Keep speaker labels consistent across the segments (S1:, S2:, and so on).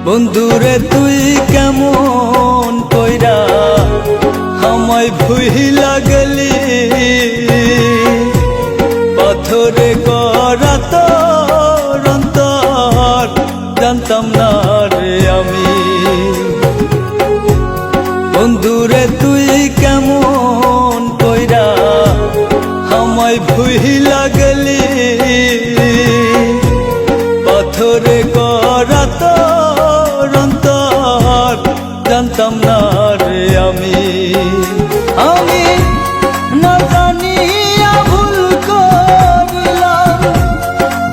S1: বন্ধুরে তুই কেমন কইরা আমায় ভুইলা গেলি, পাথরে গড়া তোর অন্তর জানতাম না রে আমি। বন্ধুরে তুই কেমন কইরা আমায় ভুইলা গেলি, পাথরে গড়া তোর অন্তর জানতাম না রে আমি। আমি না জানিয়া ভুল করিলাম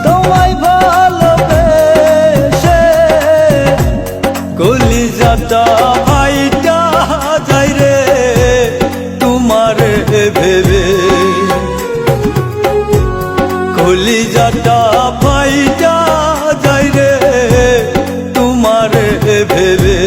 S1: তোমায় ভালোবেসে, কলিজাটা ভাইটা যাই রে তোমার ভেবে, কলিজাটা ভাইটা যাই রে তোমার ভেবে।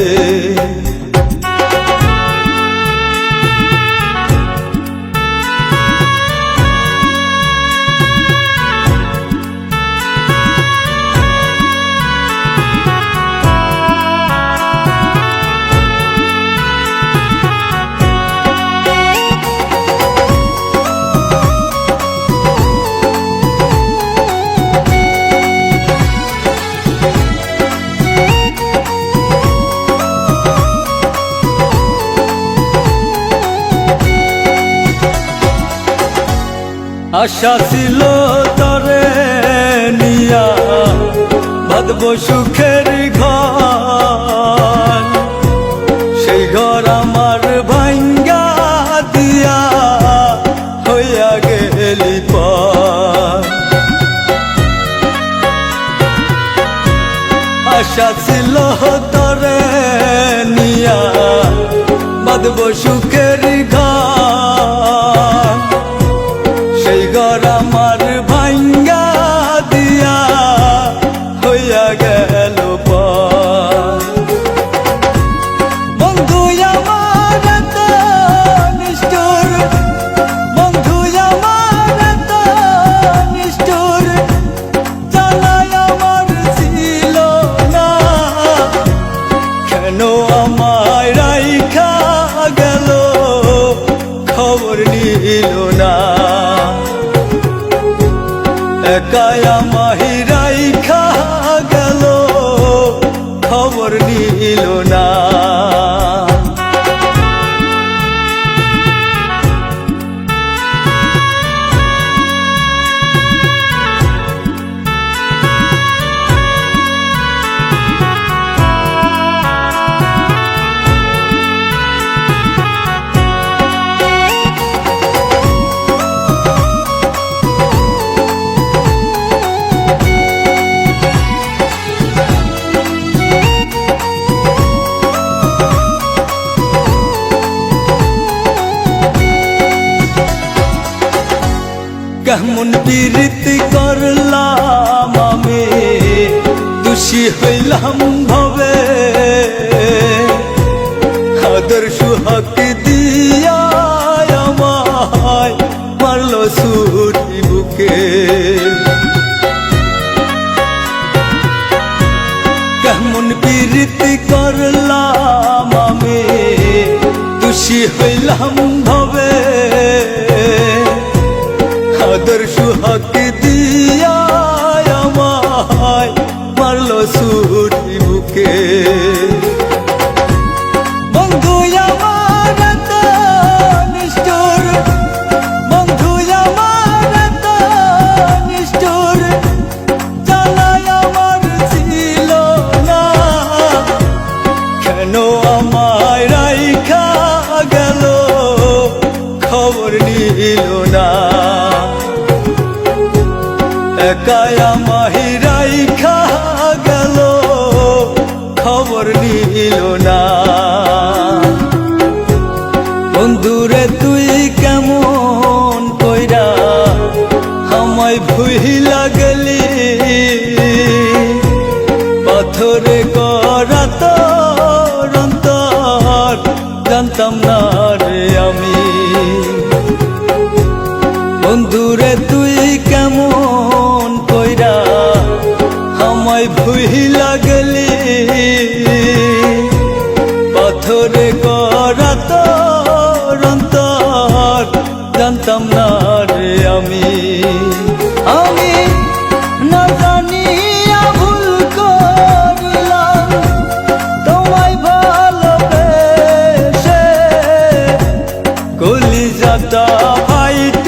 S1: আশা ছিল তরে নিয়া বাঁধব সুখের ঘর, সেই ঘর আমার ভাঙ্গা দিয়া হইয়া গেলি পার। আশা ছিল তরে নিয়া বাঁধব সুখের ঘর, সেই ঘর আমার ভাঙ্গা দিয়া হইয়া গেল পার। বন্ধু আমার এত নিষ্ঠুর, বন্ধু আমার এত নিষ্ঠুর, জানাই আমার ছিল না, কেন আমায় রাইখা গেল খবর নিল না। একাই আমায় রাইখা গেল খবর নিল না। কেমন প্রীতি করলাম আমি, দোষী হইলাম ভবে, আদর সুহাগ দিয়া আমায় মারল ছুরি বুকে। কেমন প্রীতি করলাম আমি, দোষী হইলাম ভবে, আদর সুহাগ দিয়া আমায় মারল ছুরি বুকে। বন্ধু আমার এত নিষ্ঠুর, বন্ধু আমার এত নিষ্ঠুর, জানাই আমার ছিল না, কেন আমায় রাইখা গেল খবর নিল না। একাই আমায় রাইখা গেল খবর নিল না। বন্ধুরে তুই কেমন কইরা আমায় ভুইলা গেলি, পাথরে গড়া তোর অন্তর জানতাম না রে আমি। বন্ধুরে তুই কেমন কইরা আমায় ভুইলা গেলি, জানতাম না রে আমি না জানিয়া ভুল করলাম তোমায় ভালোবেসে কলিজাটা ফাইট